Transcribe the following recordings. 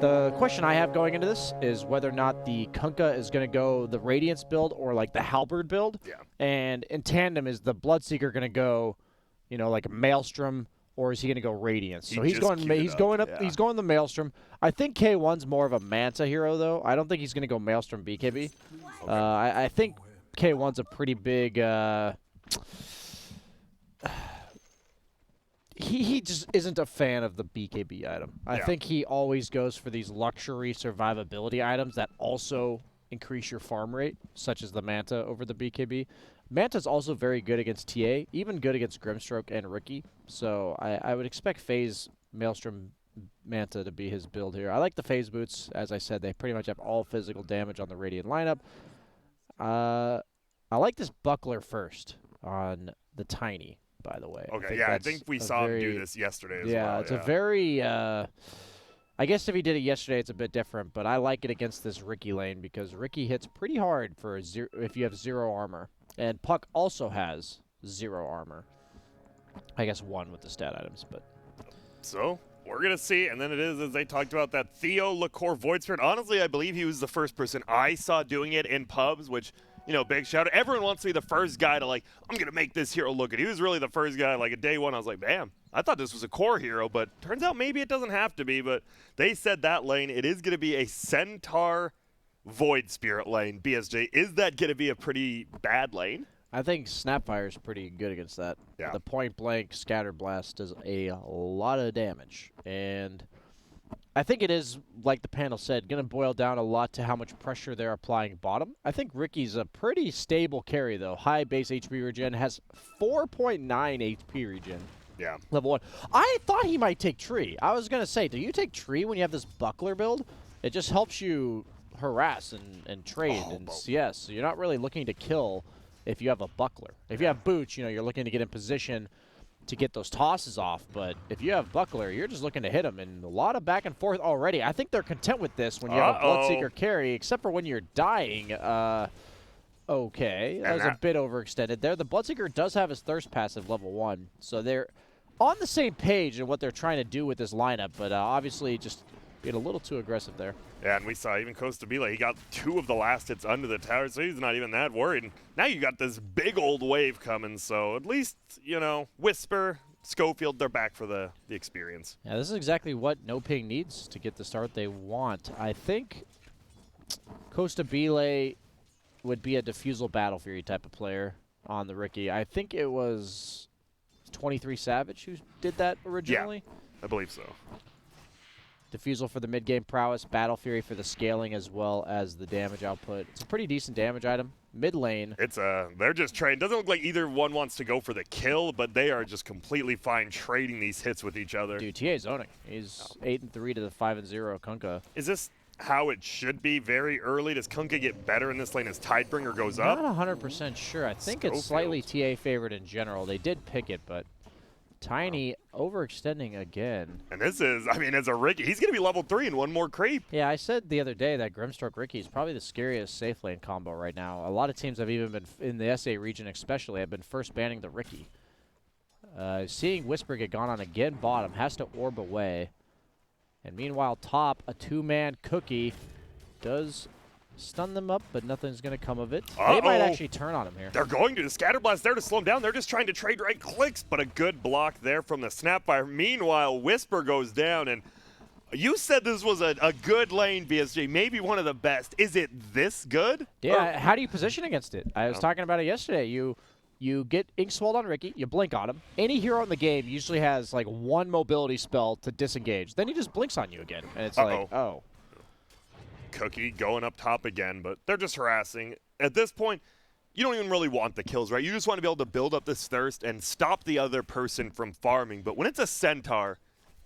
The question I have going into this is whether or not the Kunkka is going to go the Radiance build or like the Halberd build. Yeah. And in tandem, is the Bloodseeker going to go, you know, like a Maelstrom, or is he going to go Radiance? So he's going the Maelstrom. I think K1's more of a Manta hero though. I don't think he's going to go Maelstrom BKB. Okay. I think K1's a pretty big He just isn't a fan of the BKB item. I think he always goes for these luxury survivability items that also increase your farm rate, such as the Manta over the BKB. Manta's also very good against TA, even good against Grimstroke and Riki. So I would expect FaZe Maelstrom Manta to be his build here. I like the FaZe boots. As I said, they pretty much have all physical damage on the Radiant lineup. I like this Buckler first on the Tiny, by the way. Okay, I think we saw him do this yesterday as well. Yeah, it's a very, I guess if he did it yesterday, it's a bit different, but I like it against this Riki lane because Riki hits pretty hard for if you have 0 armor. And Puck also has 0 armor. I guess 1 with the stat items, but. So, we're going to see, and then it is, as they talked about, that Theo Lacour Void Spirit. Honestly, I believe he was the first person I saw doing it in pubs, which, you know, big shout out. Everyone wants to be the first guy to, like, I'm going to make this hero look good. He was really the first guy, like, at day one, I was like, damn, I thought this was a core hero, but turns out maybe it doesn't have to be. But they said that lane, it is going to be a Centaur Void Spirit lane. BSJ, is that going to be a pretty bad lane? I think Snapfire is pretty good against that. Yeah. The point blank scatter blast does a lot of damage, and I think it is, like the panel said, going to boil down a lot to how much pressure they're applying bottom. I think Riki's a pretty stable carry though. High base HP regen, has 4.9 HP regen. Yeah. Level 1. I thought he might take tree. I was going to say, do you take tree when you have this Buckler build? It just helps you harass and trade and CS. So you're not really looking to kill if you have a Buckler. If you have boots, you know, you're looking to get in position to get those tosses off. But if you have Buckler, you're just looking to hit them. And a lot of back and forth already. I think they're content with this when you have a Bloodseeker carry, except for when you're dying. Okay, that was a bit overextended there. The Bloodseeker does have his Thirst passive level 1. So they're on the same page in what they're trying to do with this lineup. But obviously just being a little too aggressive there. Yeah, and we saw even Costa Bila, he got 2 of the last hits under the tower, so he's not even that worried. And now you got this big old wave coming, so at least, you know, Whisper, Schofield, they're back for the experience. Yeah, this is exactly what NoPing needs to get the start they want. I think Costa Bila would be a Diffusal Battle Fury type of player on the Riki. I think it was 23 Savage who did that originally. Yeah, I believe so. Diffusal for the mid-game prowess, Battle Fury for the scaling as well as the damage output. It's a pretty decent damage item. Mid lane. It's they're just trading. Doesn't look like either one wants to go for the kill, but they are just completely fine trading these hits with each other. Dude, TA zoning. He's 8-3 to the 5-0 Kunkka. Is this how it should be very early? Does Kunkka get better in this lane as Tidebringer goes up? Not 100% sure. I think it's slightly TA favored in general. They did pick it, but Tiny overextending again. And this is, I mean, as a Riki, he's going to be level 3 in one more creep. Yeah, I said the other day that Grimstroke Riki is probably the scariest safe lane combo right now. A lot of teams have even been, in the SA region especially, have been first banning the Riki. Seeing Whisper get gone on again bottom, has to orb away. And meanwhile, top, a 2-man Cookie does stun them up, but nothing's going to come of it. They might actually turn on him here. They're going to. The Scatter Blast there to slow him down. They're just trying to trade right clicks, but a good block there from the Snapfire. Meanwhile, Whisper goes down, and you said this was a good lane, BSJ, maybe one of the best. Is it this good? Yeah, how do you position against it? I was talking about it yesterday. You get Inkswalled on Riki, you blink on him. Any hero in the game usually has like 1 mobility spell to disengage. Then he just blinks on you again, and it's like, oh. Cookie going up top again, but they're just harassing. At this point, you don't even really want the kills, right? You just want to be able to build up this thirst and stop the other person from farming. But when it's a Centaur,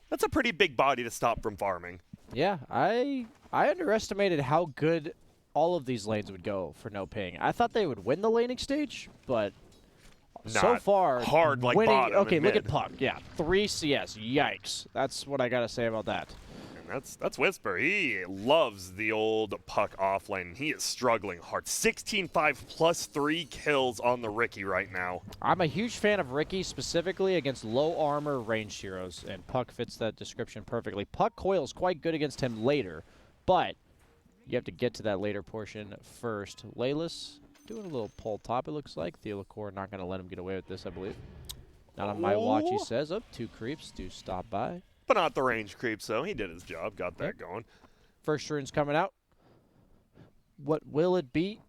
that's a pretty big body to stop from farming. Yeah, I underestimated how good all of these lanes would go for NoPing. I thought they would win the laning stage, but so far, hard like winning. bottom. Okay, look at Puck. Yeah, 3 CS. Yikes. That's what I got to say about that. That's Whisper. He loves the old puck off lane. He is struggling hard. 16-5 plus 3 kills on the Riki right now. I'm a huge fan of Riki, specifically against low armor ranged heroes, and Puck fits that description perfectly. Puck coils quite good against him later, but you have to get to that later portion first. Laylis doing a little pull top, it looks like. Theolacor not going to let him get away with this, I believe. Not on my watch, he says. Oh, 2 creeps do stop by. But not the range creeps, though. He did his job, got that going. First rune's coming out. What will it be?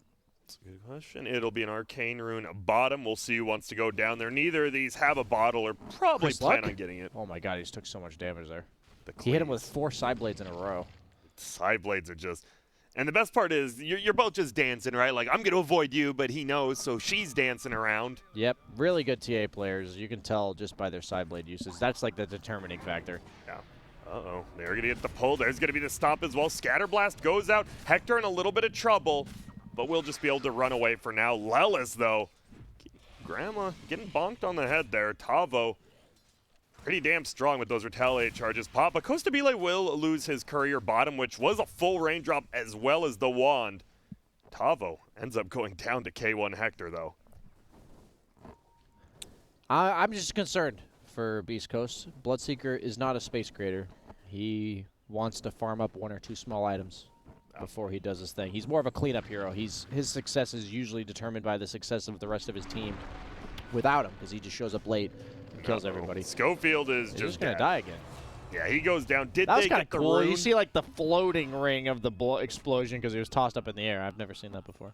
That's a good question. It'll be an arcane rune bottom. We'll see who wants to go down there. Neither of these have a bottle or probably plan on getting it. Oh my god, he just took so much damage there. He hit him with 4 side blades in a row. Side blades are just... And the best part is, you're both just dancing, right? Like, I'm going to avoid you, but he knows, so she's dancing around. Yep, really good TA players. You can tell just by their side blade usage. That's like the determining factor. Yeah. Uh-oh. They're going to get the pull. There's going to be the stop as well. Scatterblast goes out. Hector in a little bit of trouble, but we'll just be able to run away for now. Lelis, though. Grandma getting bonked on the head there. Tavo. Pretty damn strong with those retaliate charges. Pop, but Costa Bile will lose his courier bottom, which was a full raindrop as well as the wand. Tavo ends up going down to K1 Hector, though. I'm just concerned for Beastcoast. Bloodseeker is not a space creator. He wants to farm up 1 or 2 small items before he does his thing. He's more of a cleanup hero. His success is usually determined by the success of the rest of his team without him, because he just shows up late. Kills everybody. Schofield is just gonna die again. Yeah, he goes down. Did that they was kind of get cool. the rune? You see like the floating ring of the explosion because he was tossed up in the air. I've never seen that before.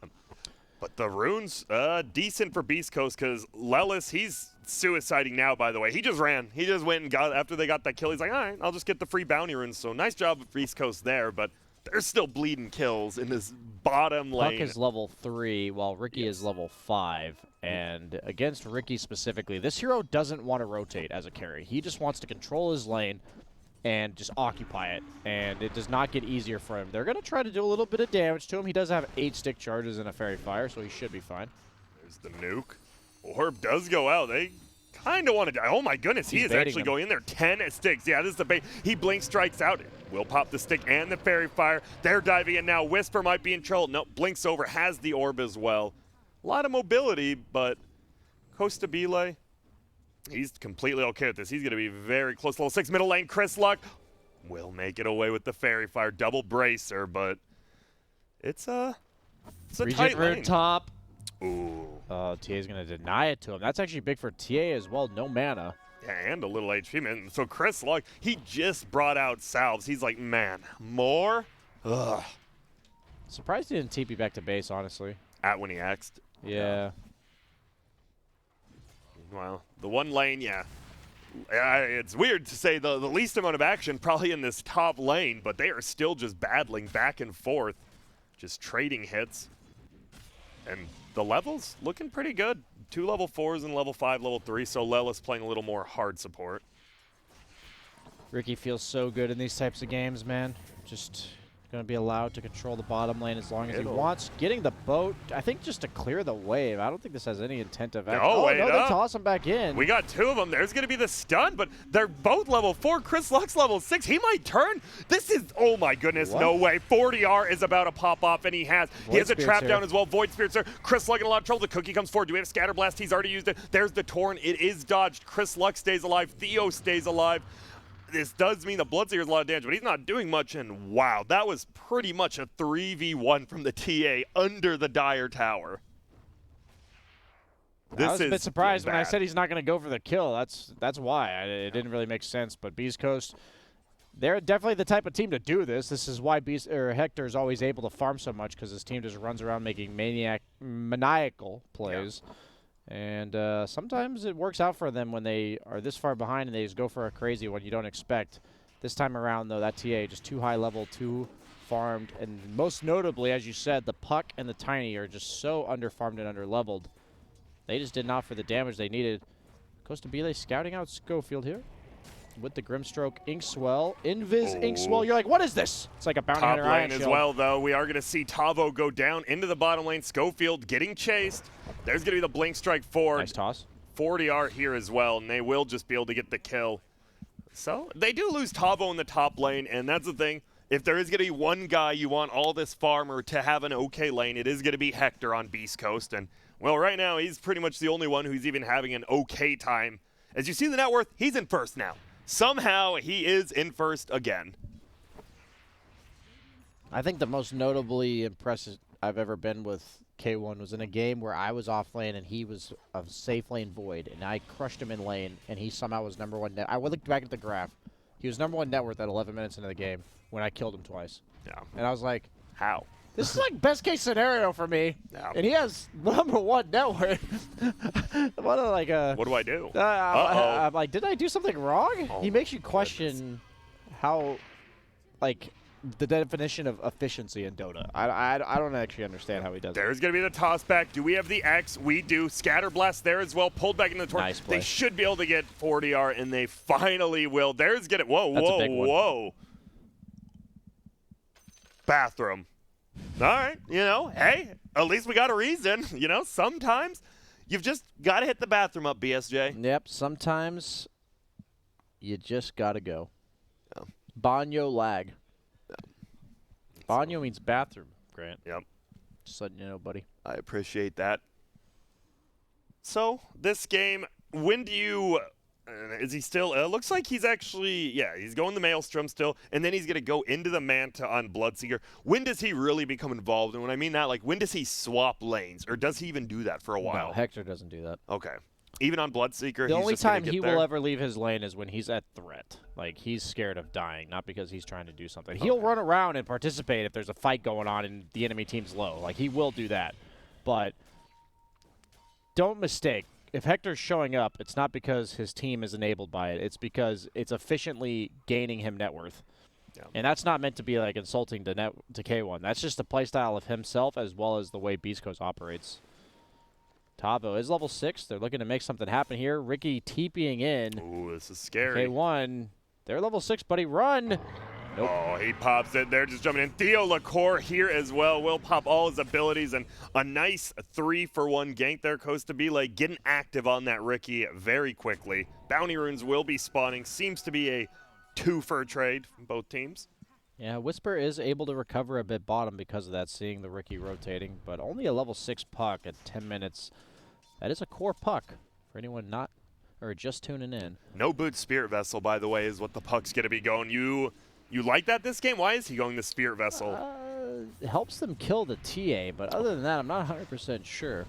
But the runes, decent for Beastcoast because Lelis, he's suiciding now, by the way. He just ran. He just went and got, after they got that kill, he's like, all right, I'll just get the free bounty runes. So nice job of Beastcoast there, but there's still bleeding kills in this bottom lane. Puck is level 3, while Riki is level 5. And against Riki specifically, this hero doesn't want to rotate as a carry. He just wants to control his lane and just occupy it. And it does not get easier for him. They're going to try to do a little bit of damage to him. He does have 8 stick charges and a Fairy Fire, so he should be fine. There's the nuke. Orb does go out. They kind of want to die. Oh my goodness, he is actually going in there. 10 sticks. Yeah, this is the bait. He blink strikes out. Will pop the stick and the Fairy Fire. They're diving in now. Whisper might be in trouble. No, blinks over, has the orb as well. A lot of mobility, but Costa Bile, he's completely okay with this. He's going to be very close. Level 6 middle lane. Chris Luck will make it away with the Fairy Fire. Double bracer, but it's a tight lane. Top. Ooh. TA's going to deny it to him. That's actually big for TA as well. No mana. Yeah, and a little HP, man. So Chris Luck, he just brought out salves. He's like, man, more? Ugh. Surprised he didn't TP back to base, honestly. At when he axed. Yeah. Well, the one lane, yeah. It's weird to say the least amount of action probably in this top lane, but they are still just battling back and forth, just trading hits. And the levels looking pretty good. 2 level 4s and level 5, level 3, so Lelis playing a little more hard support. Riki feels so good in these types of games, man. Just going to be allowed to control the bottom lane as long as he wants. Getting the boat, I think, just to clear the wave. I don't think this has any intent of action. No, they toss him back in. We got 2 of them. There's going to be the stun, but they're both level 4. Chris Luck's level 6. He might turn. This is, oh my goodness, no way. 40R is about to pop off, and he has a trap down as well. Void Spirits there. Chris Luck in a lot of trouble. The cookie comes forward. Do we have Scatterblast? He's already used it. There's the Torn. It is dodged. Chris Luck stays alive. Theo stays alive. This does mean the Bloodseeker is a lot of damage, but he's not doing much, and wow, that was pretty much a 3v1 from the TA under the Dire Tower. I was a bit surprised when I said he's not going to go for the kill. That's why. It didn't really make sense, but Beastcoast, they're definitely the type of team to do this. This is why Hector is always able to farm so much, because his team just runs around making maniacal plays. Yeah. And sometimes it works out for them when they are this far behind and they just go for a crazy one you don't expect. This time around, though, that TA just too high level, too farmed. And most notably, as you said, the Puck and the Tiny are just so under-farmed and under-leveled. They just did not for the damage they needed. Costa Bile scouting out Schofield here with the Grimstroke Inkswell. Inkswell. You're like, what is this? It's like a bounty hunter lane as well, though. We are going to see Tavo go down into the bottom lane. Schofield getting chased. There's going to be the Blink Strike forward. Nice toss. 40R here as well, and they will just be able to get the kill. So they do lose Tavo in the top lane, and that's the thing. If there is going to be one guy you want all this farmer to have an okay lane, it is going to be Hector on Beastcoast. And, well, right now he's pretty much the only one who's even having an okay time. As you see the net worth, he's in first now. Somehow he is in first again. I think the most notably impressive I've ever been with K1 was in a game where I was off lane and he was a safe lane void, and I crushed him in lane, and he somehow was #1 net. I looked back at the graph. He was #1 net worth at 11 minutes into the game when I killed him twice. Yeah. And I was like, how? This is like best case scenario for me. Yeah. And he has #1 net worth. What do I do? I'm like, did I do something wrong? Oh, he makes you question how, like, the definition of efficiency in Dota. I don't actually understand how he does it. There's going to be the toss back. Do we have the X? We do. Scatter Blast there as well. Pulled back into the tournament. Nice play. They should be able to get 40R, and they finally will. There's get it. Whoa, That's a big one. whoa. Bathroom. All right. You know, hey, at least we got a reason. You know, sometimes you've just got to hit the bathroom up, BSJ. Yep, sometimes you just got to go. Yeah. Banyo lag. Banyo means bathroom, Grant. Yep. Just letting you know, buddy. I appreciate that. So, this game, when do you... is he still... looks like he's actually... Yeah, he's going the Maelstrom still, and then he's going to go into the Manta on Bloodseeker. When does he really become involved? And when I mean that, like, when does he swap lanes? Or does he even do that for a while? No, Hector doesn't do that. Okay. Even on Bloodseeker, The he's only just gonna time get he there? will ever leave his lane is when he's at threat. Like, he's scared of dying, not because he's trying to do something. He'll run around and participate if there's a fight going on and the enemy team's low. Like, he will do that. But don't mistake. If Hector's showing up, it's not because his team is enabled by it. It's because it's efficiently gaining him net worth. Yeah. And that's not meant to be, like, insulting to K1. That's just the playstyle of himself as well as the way Beastcoast operates. Tavo is level 6. They're looking to make something happen here. Ricky TPing in. Ooh, this is scary. K1, they're level 6, buddy. Run! Nope. Oh, he pops it. They're just jumping in. Theo LaCour here as well. Will pop all his abilities, and a nice 3-for-1 gank there. Costa Bele getting active on that Ricky very quickly. Bounty runes will be spawning. Seems to be a 2-for trade from both teams. Yeah, Whisper is able to recover a bit bottom because of that, seeing the Ricky rotating, but only a level 6 puck at 10 minutes. That is a core puck for anyone not, or just tuning in. No boot Spirit Vessel, by the way, is what the puck's going to be going. You like that this game? Why is he going the Spirit Vessel? It helps them kill the TA, but other than that, I'm not 100% sure,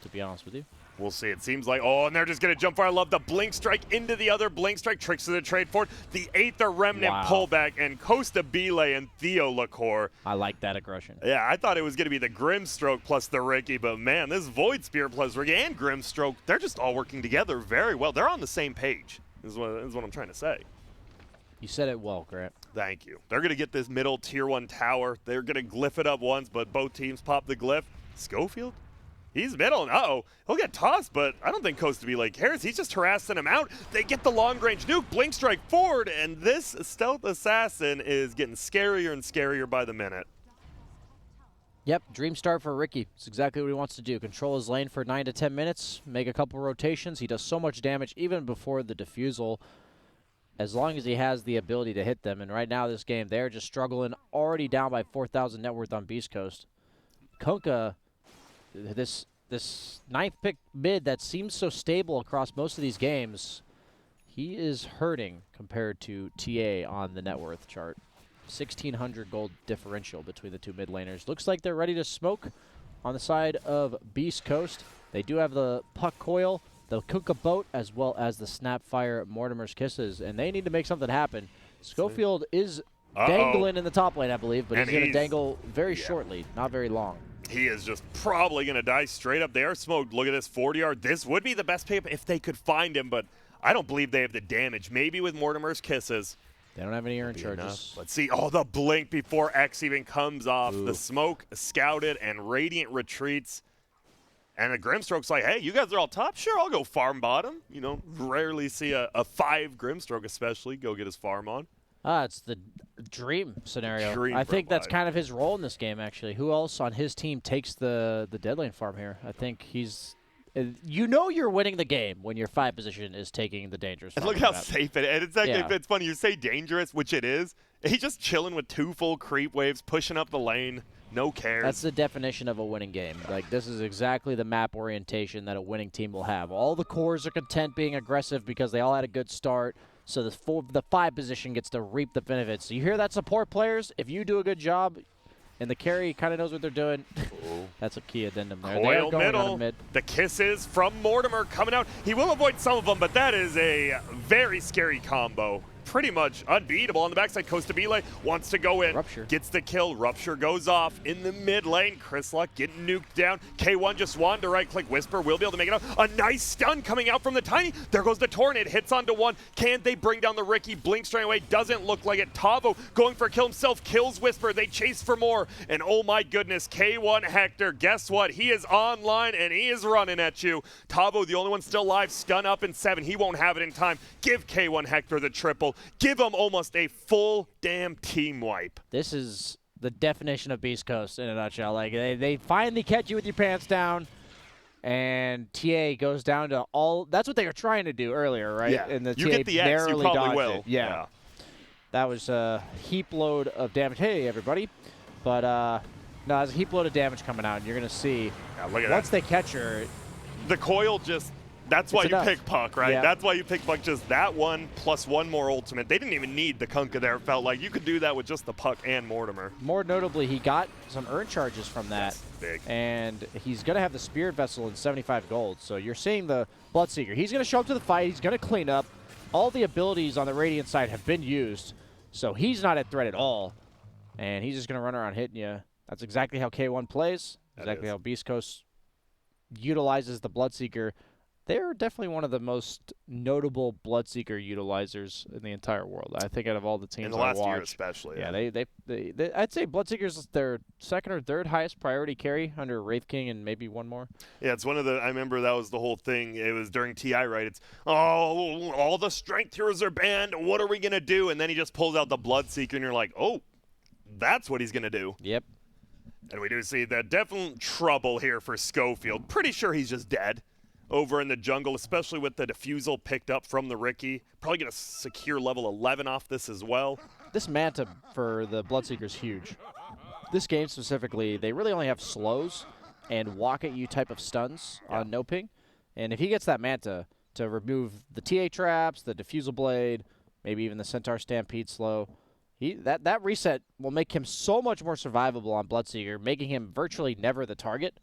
to be honest with you. We'll see. It seems like, oh, and they're just going to jump fire. I love the Blink Strike into the other Blink Strike. Tricks to the trade forward. The Aether Remnant pullback, and Costa Bele and Theo LaCour. I like that aggression. Yeah, I thought it was going to be the Grimstroke plus the Ricky, but man, this Void Spear plus Ricky and Grimstroke, they're just all working together very well. They're on the same page, is what I'm trying to say. You said it well, Grant. Thank you. They're going to get this middle tier 1 tower. They're going to glyph it up once, but both teams pop the glyph. Schofield? He's middle, and uh-oh, he'll get tossed, but I don't think Costa Bele cares. He's just harassing him out. They get the long-range nuke, Blink Strike forward, and this Stealth Assassin is getting scarier and scarier by the minute. Yep, dream start for Ricky. It's exactly what he wants to do. Control his lane for 9 to 10 minutes, make a couple rotations. He does so much damage even before the defusal, as long as he has the ability to hit them. And right now, this game, they're just struggling, already down by 4,000 net worth on Beastcoast. Konka, this 9th pick mid that seems so stable across most of these games, he is hurting compared to TA on the net worth chart. 1,600 gold differential between the two mid laners. Looks like they're ready to smoke on the side of Beastcoast. They do have the puck coil, the Kuka boat, as well as the Snapfire Mortimer's Kisses, and they need to make something happen. Schofield is dangling in the top lane, I believe, but he's going to dangle very shortly, not very long. He is just probably going to die straight up. They are smoked. Look at this 40-yard. This would be the best pickup if they could find him, but I don't believe they have the damage. Maybe with Mortimer's Kisses. They don't have any Urn charges. Let's see. Oh, the blink before X even comes off. Ooh. The smoke scouted, and Radiant retreats. And the Grimstroke's like, hey, you guys are all top? Sure, I'll go farm bottom. You know, rarely see a 5 Grimstroke especially go get his farm on. It's the dream scenario. I think that's kind of his role in this game, actually. Who else on his team takes the dead lane farm here? I think he's You know you're winning the game when your 5 position is taking the dangerous. And look how safe it is. And it's actually, it's funny, you say dangerous, which it is. He's just chilling with 2 full creep waves, pushing up the lane, no cares. That's the definition of a winning game. Like, this is exactly the map orientation that a winning team will have. All the cores are content being aggressive because they all had a good start. So the 5 position gets to reap the benefits. So you hear that, support players? If you do a good job, and the carry kind of knows what they're doing. That's a key addendum there. Coil middle. The kisses from Mortimer coming out. He will avoid some of them, but that is a very scary combo. Pretty much unbeatable on the backside. Costa Bile wants to go in. Rupture. Gets the kill. Rupture goes off in the mid lane. Chris Luck getting nuked down. K1 just wanted to right-click. Whisper will be able to make it out. A nice stun coming out from the Tiny. There goes the Tornado. Hits onto one. Can they bring down the Ricky? Blink straight away. Doesn't look like it. Tavo going for a kill himself. Kills Whisper. They chase for more. And oh my goodness, K1 Hector, guess what? He is online and he is running at you. Tavo, the only one still alive. Stun up in 7. He won't have it in time. Give K1 Hector the triple. Give him almost a full damn team wipe. This is the definition of Beastcoast in a nutshell. Like, they finally catch you with your pants down, and TA goes down to all. That's what they were trying to do earlier, right? Yeah. And the You TA get the X, you probably will. It. Yeah. That was a heap load of damage. Hey, everybody. But, no, there's a heap load of damage coming out, and you're going to see look at once that. they catch her. The coil just. That's why you pick Puck, right? Yeah. That's why you pick Puck. Just that one plus one more ultimate. They didn't even need the Kunkka there. It felt like you could do that with just the Puck and Mortimer. More notably, he got some earn charges from that. Big. And he's going to have the Spirit Vessel in 75 gold. So you're seeing the Bloodseeker. He's going to show up to the fight. He's going to clean up. All the abilities on the Radiant side have been used. So he's not at threat at all. And he's just going to run around hitting you. That's exactly how K1 plays. Exactly how Beastcoast utilizes the Bloodseeker. They're definitely one of the most notable Bloodseeker utilizers in the entire world. I think out of all the teams in the I last watch, year especially. Yeah, they I'd say Bloodseeker's their 2nd or 3rd highest priority carry under Wraith King and maybe one more. Yeah, it's one of the. I remember that was the whole thing. It was during TI, right? It's all the strength heroes are banned. What are we gonna do? And then he just pulls out the Bloodseeker, and you're like, oh, that's what he's gonna do. Yep. And we do see the definite trouble here for Schofield. Pretty sure he's just dead over in the jungle, especially with the defusal picked up from the Ricky. Probably going to secure level 11 off this as well. This Manta for the Bloodseeker is huge. This game specifically, they really only have slows and walk at you type of stuns on NoPing. And if he gets that Manta to remove the TA traps, the defusal blade, maybe even the Centaur Stampede slow, that reset will make him so much more survivable on Bloodseeker, making him virtually never the target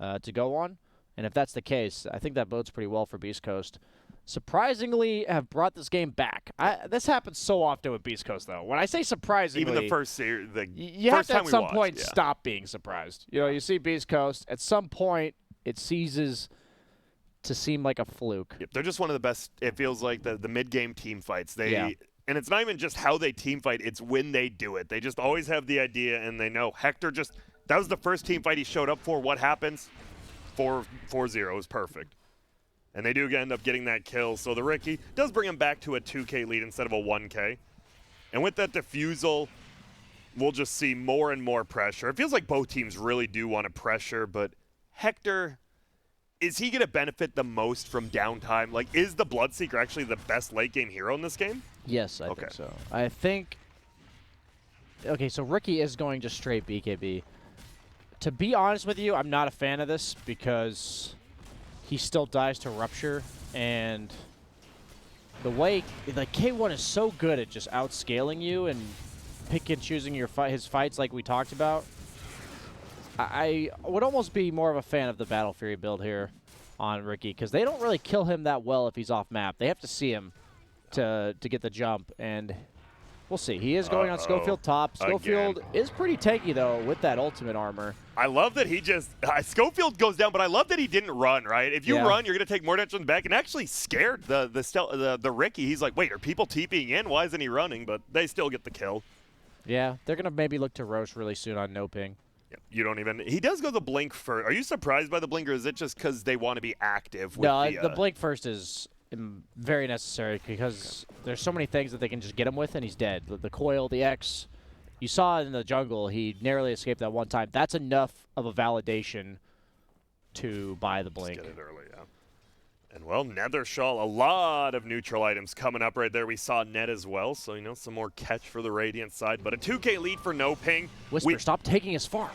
to go on. And if that's the case, I think that bodes pretty well for Beastcoast. Surprisingly, have brought this game back. This happens so often with Beastcoast, though. When I say surprisingly, even the first series, you have to at some point stop being surprised. You know, you see Beastcoast, at some point it ceases to seem like a fluke. Yep, they're just one of the best. It feels like the mid-game team fights. And it's not even just how they team fight; it's when they do it. They just always have the idea, and they know Hector just. That was the first team fight he showed up for. What happens? 4-0 is perfect. And they do end up getting that kill. So the Ricky does bring him back to a 2K lead instead of a 1K. And with that defusal, we'll just see more and more pressure. It feels like both teams really do want to pressure, but Hector, is he going to benefit the most from downtime? Like, is the Bloodseeker actually the best late game hero in this game? Yes, I think so. I think... Okay, so Ricky is going just straight BKB. To be honest with you, I'm not a fan of this because he still dies to Rupture, and the way like K1 is so good at just outscaling you and pick and choosing his fights like we talked about. I would almost be more of a fan of the Battle Fury build here on Ricky because they don't really kill him that well if he's off map. They have to see him to get the jump, and we'll see. He is going on Schofield top. Schofield is pretty tanky, though, with that ultimate armor. I love that he just Schofield goes down, but I love that he didn't run, right? If you run, you're going to take more damage from the back, and actually scared the Ricky. He's like, wait, are people TPing in? Why isn't he running? But they still get the kill. Yeah, they're going to maybe look to Roche really soon on NoPing. Yep, you don't even... He does go the Blink first. Are you surprised by the Blink, or is it just because they want to be active? With No, the Blink first is very necessary because there's so many things that they can just get him with, and he's dead. The coil, the X... You saw in the jungle, he narrowly escaped that one time. That's enough of a validation to buy the blink. Just get it early, yeah. And, well, Nethershall, a lot of neutral items coming up right there. We saw Net as well, so, you know, some more catch for the Radiant side. But a 2K lead for NoPing. Whisper, stop taking his farm.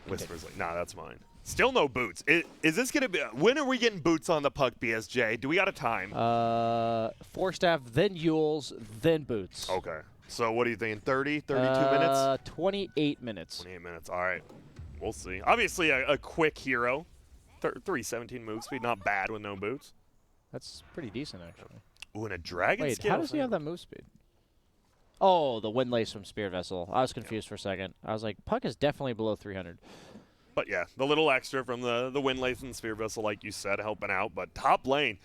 Whisper's like, nah, that's mine. Still no boots. Is this going to be... When are we getting boots on the puck, BSJ? Do we got a time? 4-staff, then Yules, then boots. Okay. So what are you thinking, 30, 32 minutes? 28 minutes. 28 minutes, all right. We'll see. Obviously, a quick hero. 317 move speed, not bad with no boots. That's pretty decent, actually. Ooh, and a dragon Wait, skill. how does he have that move speed? Oh, the Windlace from Spirit Vessel. I was confused for a second. I was like, puck is definitely below 300. But yeah, the little extra from the Windlace and Spirit Vessel, like you said, helping out. But top lane,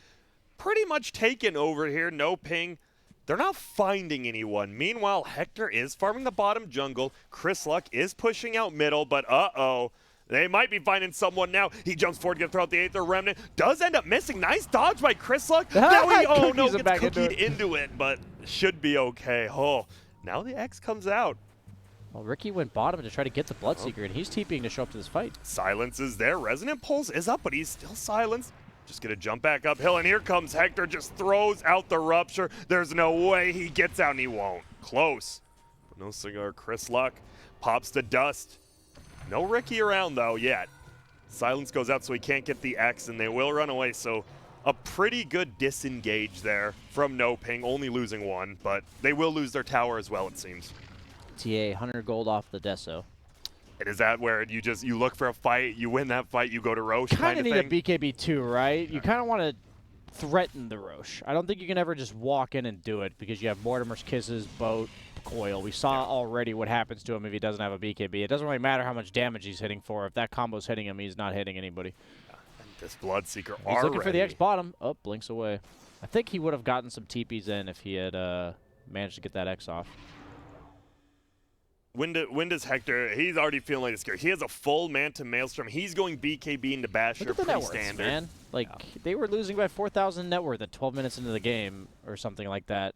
pretty much taken over here. NoPing. They're not finding anyone. Meanwhile, Hector is farming the bottom jungle. Chris Luck is pushing out middle, but uh-oh. They might be finding someone now. He jumps forward to get throw out the Aether Remnant. Does end up missing. Nice dodge by Chris Luck. Now he, oh no, gets cookied into it, but should be okay. Oh, now the X comes out. Well, Ricky went bottom to try to get the Bloodseeker, and he's TPing to show up to this fight. Silence is there. Resonant Pulse is up, but he's still silenced. Just going to jump back uphill, and here comes Hector. Just throws out the Rupture. There's no way he gets out, and he won't. Close. But no cigar. Chris Luck pops to dust. No Ricky around, though, yet. Silence goes out, so he can't get the X, and they will run away. So a pretty good disengage there from NoPing, only losing one, but they will lose their tower as well, it seems. TA, 100 gold off the Deso. And is that where you look for a fight, you win that fight, you go to Roche kind of thing? Kind of need a BKB too, right? You kind of want to threaten the Roche. I don't think you can ever just walk in and do it because you have Mortimer's Kisses, Boat, Coil. We saw already what happens to him if he doesn't have a BKB. It doesn't really matter how much damage he's hitting for. If that combo's hitting him, he's not hitting anybody. And this Bloodseeker already. He's looking for the X bottom. Oh, blinks away. I think he would have gotten some TPs in if he had managed to get that X off. When does Hector, he's already feeling like this guy. He has a full Manta Maelstrom. He's going BKB into Basher, Look at the pretty net worths, standard. Man. Like, they were losing by 4,000 net worth at 12 minutes into the game or something like that.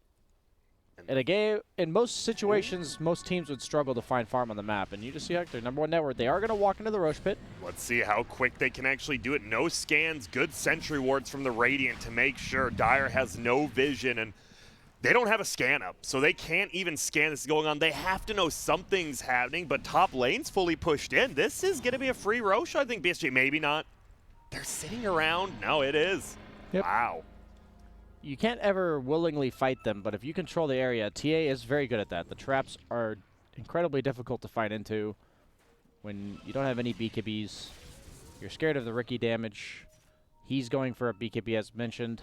In a game, in most situations, most teams would struggle to find farm on the map. And you just see Hector, #1 net worth. They are going to walk into the Roche pit. Let's see how quick they can actually do it. No scans, good sentry wards from the Radiant to make sure Dire has no vision. And they don't have a scan up, so they can't even scan this is going on. They have to know something's happening, but top lane's fully pushed in. This is going to be a free Roche, I think. BSG, maybe not. They're sitting around. No, it is. Yep. Wow. You can't ever willingly fight them, but if you control the area, TA is very good at that. The traps are incredibly difficult to fight into when you don't have any BKBs. You're scared of the Ricky damage. He's going for a BKB as mentioned.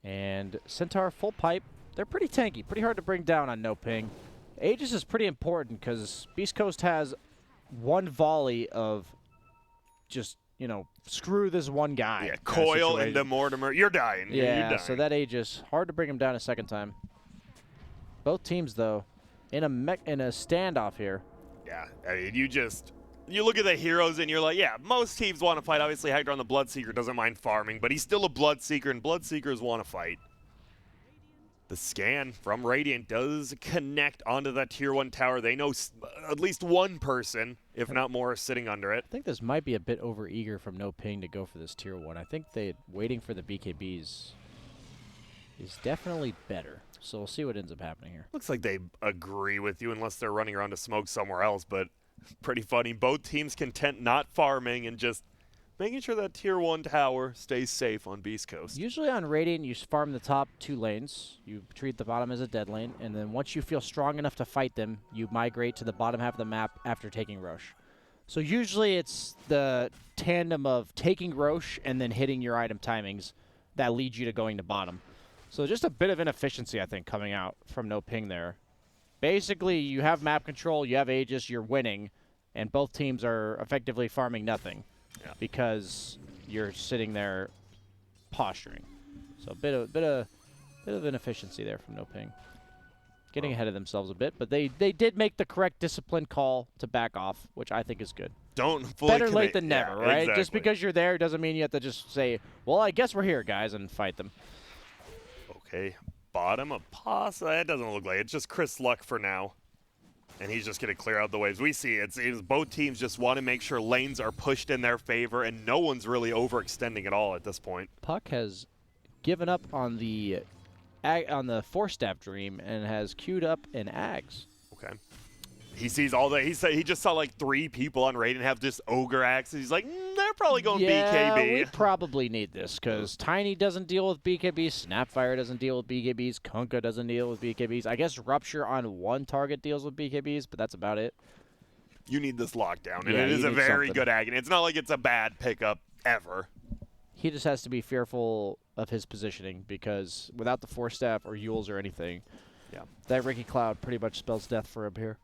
And Centaur full pipe. They're pretty tanky, pretty hard to bring down on NoPing. Aegis is pretty important because Beastcoast has one volley of just, you know, screw this one guy. Yeah, Coil into Mortimer. You're dying. Yeah, You're dying. so that Aegis, hard to bring him down a second time. Both teams, though, in a standoff here. Yeah, I mean, you look at the heroes and you're like, yeah, most teams want to fight. Obviously, Hector on the Bloodseeker doesn't mind farming, but he's still a Bloodseeker, and Bloodseekers want to fight. The scan from Radiant does connect onto that Tier 1 tower. They know at least one person, if not more, is sitting under it. I think this might be a bit over-eager from NoPing to go for this Tier 1. I think waiting for the BKBs is definitely better. So we'll see what ends up happening here. Looks like they agree with you unless they're running around to smoke somewhere else, but pretty funny. Both teams content not farming and just making sure that Tier 1 tower stays safe on Beastcoast. Usually on Radiant, you farm the top 2 lanes. You treat the bottom as a dead lane, and then once you feel strong enough to fight them, you migrate to the bottom half of the map after taking Roche. So usually it's the tandem of taking Roche and then hitting your item timings that leads you to going to bottom. So just a bit of inefficiency, I think, coming out from NoPing there. Basically, you have map control, you have Aegis, you're winning, and both teams are effectively farming nothing. Yeah. Because you're sitting there posturing. So a bit of inefficiency there from NoPing. Getting ahead of themselves a bit, but they did make the correct disciplined call to back off, which I think is good. Don't fully Better late than never, yeah, right? Exactly. Just because you're there doesn't mean you have to just say, well, I guess we're here, guys, and fight them. Okay, bottom of Pasa. That doesn't look like it. It's just Chris Luck for now. And he's just going to clear out the waves. We see it's both teams just want to make sure lanes are pushed in their favor, and no one's really overextending at all at this point. Puck has given up on the four-staff dream and has queued up an Ags. Okay. He sees all that. He just saw like 3 people on Raiden have just ogre axes. He's like, they're probably going BKB. We probably need this because Tiny doesn't deal with BKBs, Snapfire doesn't deal with BKBs, Kunkka doesn't deal with BKBs. I guess Rupture on one target deals with BKBs, but that's about it. You need this lockdown, and Yeah, it is a very something. good agony. It's not like it's a bad pickup ever. He just has to be fearful of his positioning because without the four staff or Yules or anything, that Ricky Cloud pretty much spells death for him here.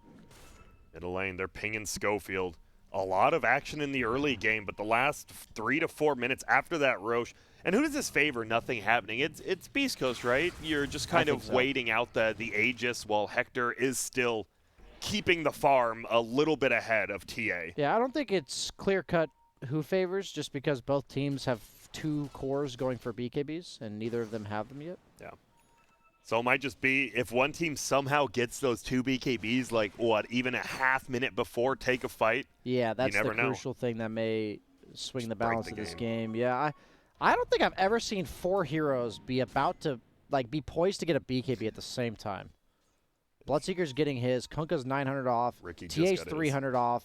Middle lane, they're pinging Schofield. A lot of action in the early game, but the last 3 to 4 minutes after that Roche. And who does this favor? Nothing happening. It's Beastcoast, right? You're just kind of waiting out the Aegis while Hector is still keeping the farm a little bit ahead of TA. Yeah, I don't think it's clear-cut who favors just because both teams have 2 cores going for BKBs, and neither of them have them yet. Yeah. So it might just be if one team somehow gets those 2 BKBs, like, what, even a half minute before take a fight? Yeah, that's the crucial thing that may swing the balance of this game. Yeah, I don't think I've ever seen 4 heroes be about to, be poised to get a BKB at the same time. Bloodseeker's getting his, Kunkka's 900 off, TA's 300 off,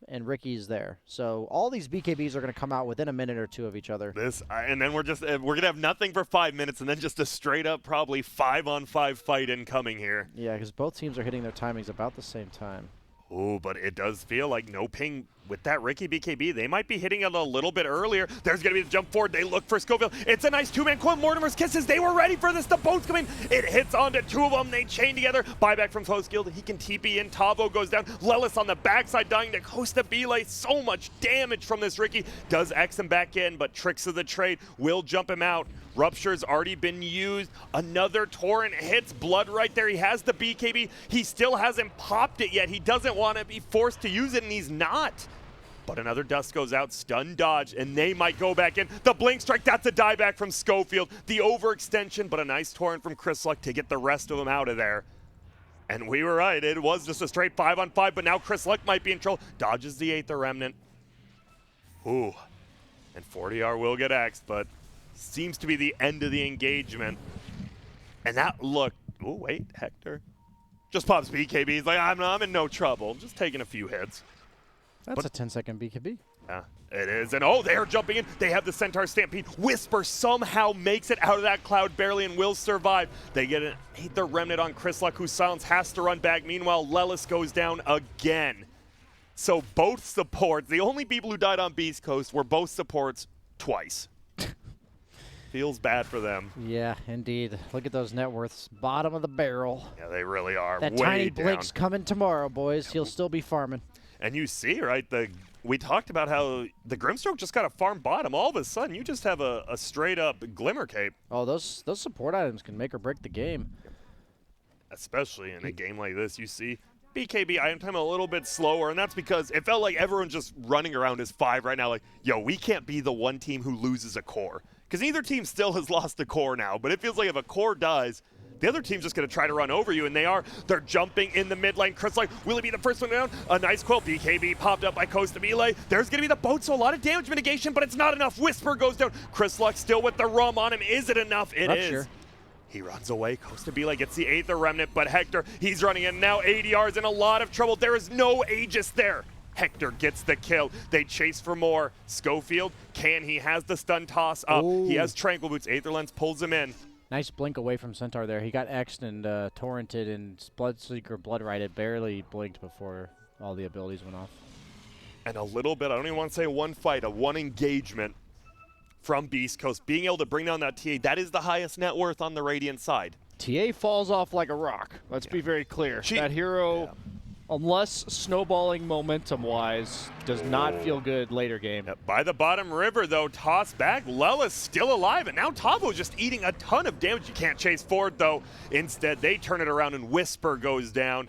and Ricky's there. So all these BKBs are going to come out within a minute or 2 of each other. And then we're going to have nothing for 5 minutes, and then just a straight-up probably 5-on-5 fight incoming here. Yeah, because both teams are hitting their timings about the same time. Oh, but it does feel like NoPing with that Ricky BKB. They might be hitting it a little bit earlier. There's going to be the jump forward. They look for Schofield. It's a nice 2-man coil. Mortimer's kisses. They were ready for this. The boat's coming. It hits onto 2 of them. They chain together. Buyback from Foskield. He can TP in. Tavo goes down. Lelis on the backside dying to Costa Belay. So much damage from this Ricky. Does X him back in, but tricks of the trade will jump him out. Rupture's already been used. Another Torrent hits Blood right there. He has the BKB. He still hasn't popped it yet. He doesn't want to be forced to use it, and he's not. But another Dust goes out, stun dodge, and they might go back in. The Blink Strike, that's a dieback from Schofield. The overextension, but a nice Torrent from Chris Luck to get the rest of them out of there. And we were right. It was just a straight 5-on-5, but now Chris Luck might be in trouble. Dodges the Aether Remnant. Ooh. And 40R will get axed, but seems to be the end of the engagement. And that look, oh wait, Hector just pops BKB. He's like, I'm in no trouble. I'm just taking a few hits. That's a 10-second BKB. Yeah, it is. And oh, they're jumping in. They have the Centaur Stampede. Whisper somehow makes it out of that cloud barely and will survive. They get an Aether Remnant on Chris Luck, who Silence has to run back. Meanwhile, Lelis goes down again. So both supports, the only people who died on Beastcoast were both supports twice. Feels bad for them. Yeah, indeed. Look at those net worths. Bottom of the barrel. Yeah, they really are. That way tiny down. Blink's coming tomorrow, boys. He'll still be farming. And you see, right, we talked about how the Grimstroke just got a farm bottom. All of a sudden, you just have a straight-up Glimmer Cape. Oh, those support items can make or break the game. Especially in a game like this, you see BKB item time a little bit slower, and that's because it felt like everyone's just running around as 5 right now, like, yo, we can't be the one team who loses a core. Because neither team still has lost a core now, but it feels like if a core dies, the other team's just going to try to run over you, and they are. They're jumping in the mid lane. Chris, will he be the first one down? A nice quill. BKB popped up by Costa Belay. There's going to be the boat, so a lot of damage mitigation, but it's not enough. Whisper goes down. Chris Luck still with the rum on him. Is it enough? It is. He runs away. Costa Belay gets the Aether Remnant, but Hector, he's running in now. ADR's in a lot of trouble. There is no Aegis there. Hector gets the kill. They chase for more. Schofield, he has the stun toss up. Ooh. He has Tranquil Boots. Aether Lens pulls him in. Nice blink away from Centaur there. He got X'd and torrented, and Bloodseeker Blood Righted barely blinked before all the abilities went off. And a little bit, I don't even want to say one fight, one engagement from Beastcoast. Being able to bring down that TA, that is the highest net worth on the Radiant side. TA falls off like a rock. Let's be very clear. That hero, unless snowballing momentum-wise, does not feel good later game. By the bottom river, though, toss back. Lella's still alive, and now Tavo's just eating a ton of damage. You can't chase forward, though. Instead, they turn it around, and Whisper goes down.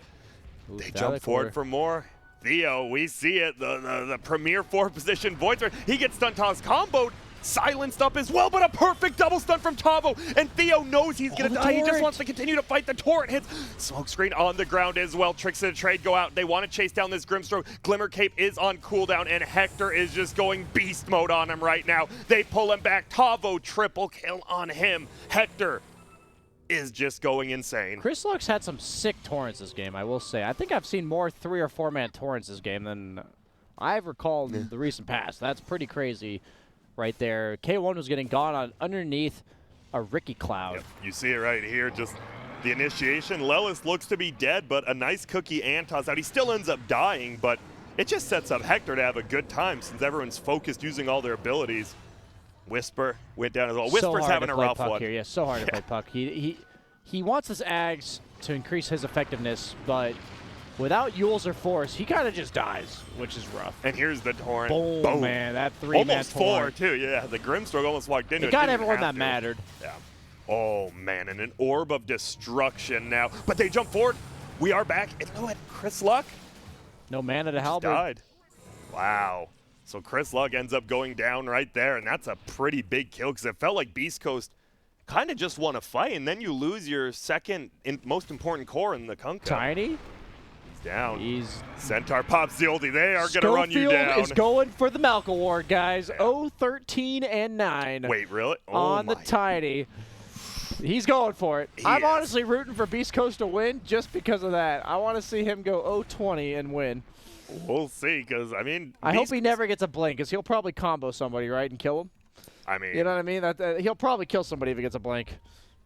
They jump forward for more. Theo, we see it. The premier 4 position Voidsword. He gets stun toss comboed. silenced up as well, but a perfect double stun from Tavo, and Theo knows he's gonna die. He just wants to continue to fight. The torrent hits. Smokescreen on the ground as well. Tricks of the trade go out. They want to chase down this Grimstroke. Glimmer Cape is on cooldown, and Hector is just going beast mode on him right now. They pull him back. Tavo triple kill on him. Hector is just going insane. Chris Luck's had some sick torrents this game, I will say. I think I've seen more 3 or 4 man torrents this game than I've recalled in the recent past. That's pretty crazy right there. K1 was getting gone on underneath a Ricky Cloud. Yep. You see it right here, just the initiation. Lelis looks to be dead, but a nice cookie Antos out. He still ends up dying, but it just sets up Hector to have a good time since everyone's focused using all their abilities. Whisper went down as well. Whisper's having a rough one. Here. Yeah, so hard to play puck. He wants his Ags to increase his effectiveness, but without Yules or Force, he kind of just dies, which is rough. And here's the torrent. Boom, man. That 3-man almost torrent. 4, too. Yeah, the Grimstroke almost walked into it. It got everyone that mattered. Yeah. Oh, man, and an orb of destruction now. But they jump forward. We are back. And you know what? Chris Luck no mana to halberd. Died. Wow. So Chris Luck ends up going down right there, and that's a pretty big kill because it felt like Beastcoast kind of just won a fight, and then you lose your second most important core in the Kunkka. Tiny? He's down. Centaur pops the oldie. They are going to run you down. Schofield is going for the Malk Award, guys. Yeah. 0-13 and 9. Wait, really? On the Tiny. He's going for it. I'm honestly rooting for Beastcoast to win just because of that. I want to see him go 0-20 and win. We'll see, because, I mean... I hope he never gets a blink, because he'll probably combo somebody, right, and kill him. I mean... You know what I mean? He'll probably kill somebody if he gets a blink.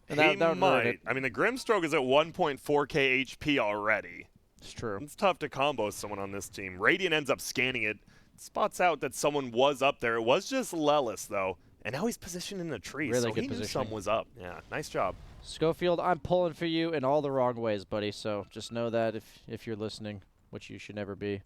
And that might. I mean, the Grimstroke is at 1.4k HP already. It's true. It's tough to combo someone on this team. Radiant ends up scanning it, spots out that someone was up there. It was just Lelis, though. And now he's positioned in the tree, really so good he knew someone was up. Yeah, nice job. Schofield, I'm pulling for you in all the wrong ways, buddy, so just know that if you're listening, which you should never be.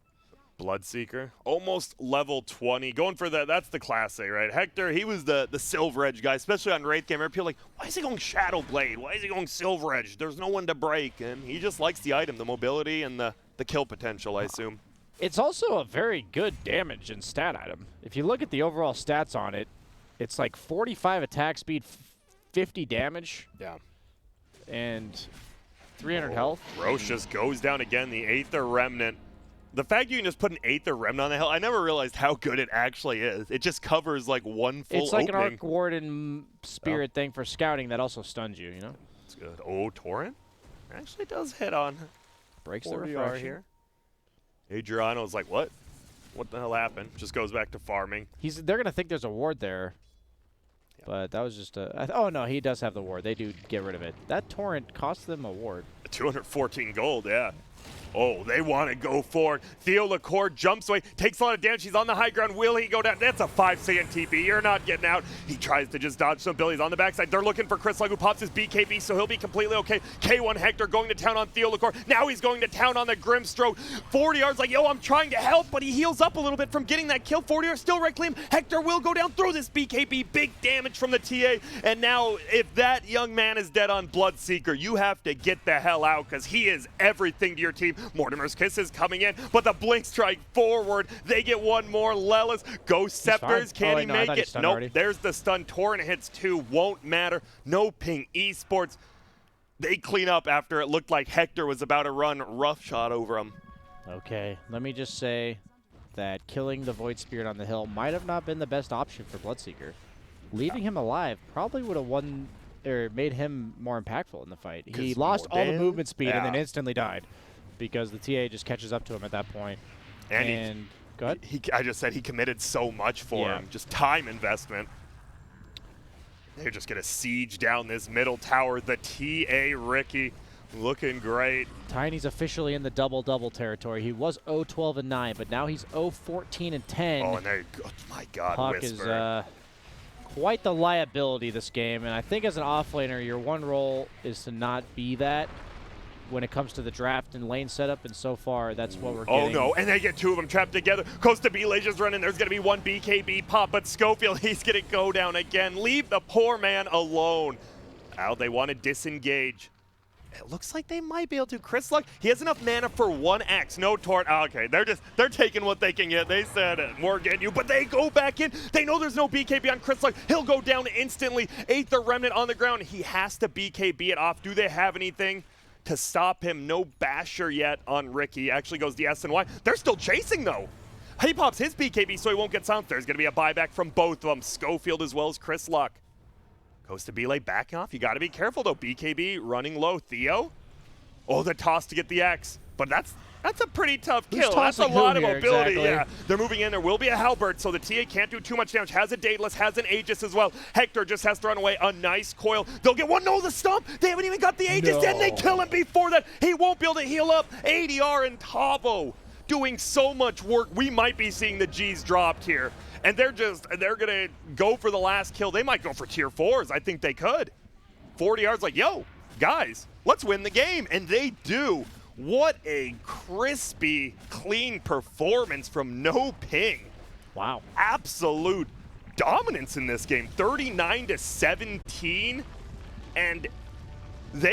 Bloodseeker, almost level 20, going for that. That's the class A, right? Hector, he was the Silver Edge guy, especially on Wraith Game. People are like, why is he going Shadow Blade? Why is he going Silver Edge? There's no one to break, and he just likes the item, the mobility, and the kill potential, I assume. It's also a very good damage and stat item. If you look at the overall stats on it, it's like 45 attack speed, 50 damage. Yeah. And 300 health. Roche just goes down again, the Aether Remnant. The fact you can just put an Aether Remnant on the hill, I never realized how good it actually is. It just covers like one full It's like opening. an Arc Warden spirit thing for scouting that also stuns you, you know? It's good. Oh, Torrent actually does hit on. Breaks the refresh refrection. here. Adriano's like, what? What the hell happened? Just goes back to farming. They're going to think there's a ward there. Yeah. But that was just a... oh, no, he does have the ward. They do get rid of it. That Torrent cost them a ward. 214 gold, yeah. Oh, they want to go for it. Theo LaCour jumps away, takes a lot of damage. He's on the high ground. Will he go down? That's a 5-second TP. You're not getting out. He tries to just dodge some abilities on the backside. They're looking for Chris Luck, who pops his BKB, so he'll be completely okay. K1 Hector going to town on Theo LaCour. Now he's going to town on the Grimstroke. 40 yards like, yo, I'm trying to help, but he heals up a little bit from getting that kill. 40 yards still right claim. Hector will go down through this BKB. Big damage from the TA. And now, if that young man is dead on Bloodseeker, you have to get the hell out, because he is everything to your team. Mortimer's Kiss is coming in, but the Blink Strike forward. They get one more. Lelis, Ghost Scepters, can he make it? Nope, already. There's the stun. Torrent hits 2, won't matter. NoPing Esports, they clean up after it looked like Hector was about to run roughshod over him. Okay, let me just say that killing the Void Spirit on the hill might have not been the best option for Bloodseeker. Leaving him alive probably would have won or made him more impactful in the fight. He lost all the movement speed and then instantly died, because the TA just catches up to him at that point. And go ahead. I just said he committed so much for him, just time investment. They're just going to siege down this middle tower. The TA Ricky looking great. Tiny's officially in the double-double territory. He was 0-12 and 9, but now he's 0-14 and 10. Oh, and there you go. My God, Puck Whisper. Is quite the liability this game, and I think as an offlaner, your one role is to not be that when it comes to the draft and lane setup, and so far that's what we're getting. Oh no, and they get 2 of them trapped together. Costa B-Lay just running. There's going to be 1 BKB pop, but Schofield, he's going to go down again. Leave the poor man alone. Now they want to disengage. It looks like they might be able to. Chris Luck, he has enough mana for 1x. No tort. Oh, okay, they're taking what they can get. They said more get you, but they go back in. They know there's no BKB on Chris Luck. He'll go down instantly. Aether Remnant on the ground. He has to BKB it off. Do they have anything to stop him? No Basher yet on Ricky. Actually goes the SNY. They're still chasing though. He pops his BKB so he won't get silenced. There's going to be a buyback from both of them. Schofield as well as Chris Luck. Goes to Belay backing off. You got to be careful though. BKB running low. Theo. Oh, the toss to get the X. But that's a pretty tough kill. That's a lot of mobility. Exactly. Yeah, they're moving in. There will be a Halberd, so the TA can't do too much damage. Has a Daedalus, has an Aegis as well. Hector just has to run away. A nice coil. They'll get one. No, the stomp. They haven't even got the Aegis, and they kill him before that. He won't be able to heal up. ADR and Tavo doing so much work. We might be seeing the G's dropped here. And they're gonna go for the last kill. They might go for tier 4s. I think they could. 40 yards like, yo, guys, let's win the game. And they do. What a crispy, clean performance from NoPing. Wow. Absolute dominance in this game. 39-17. And they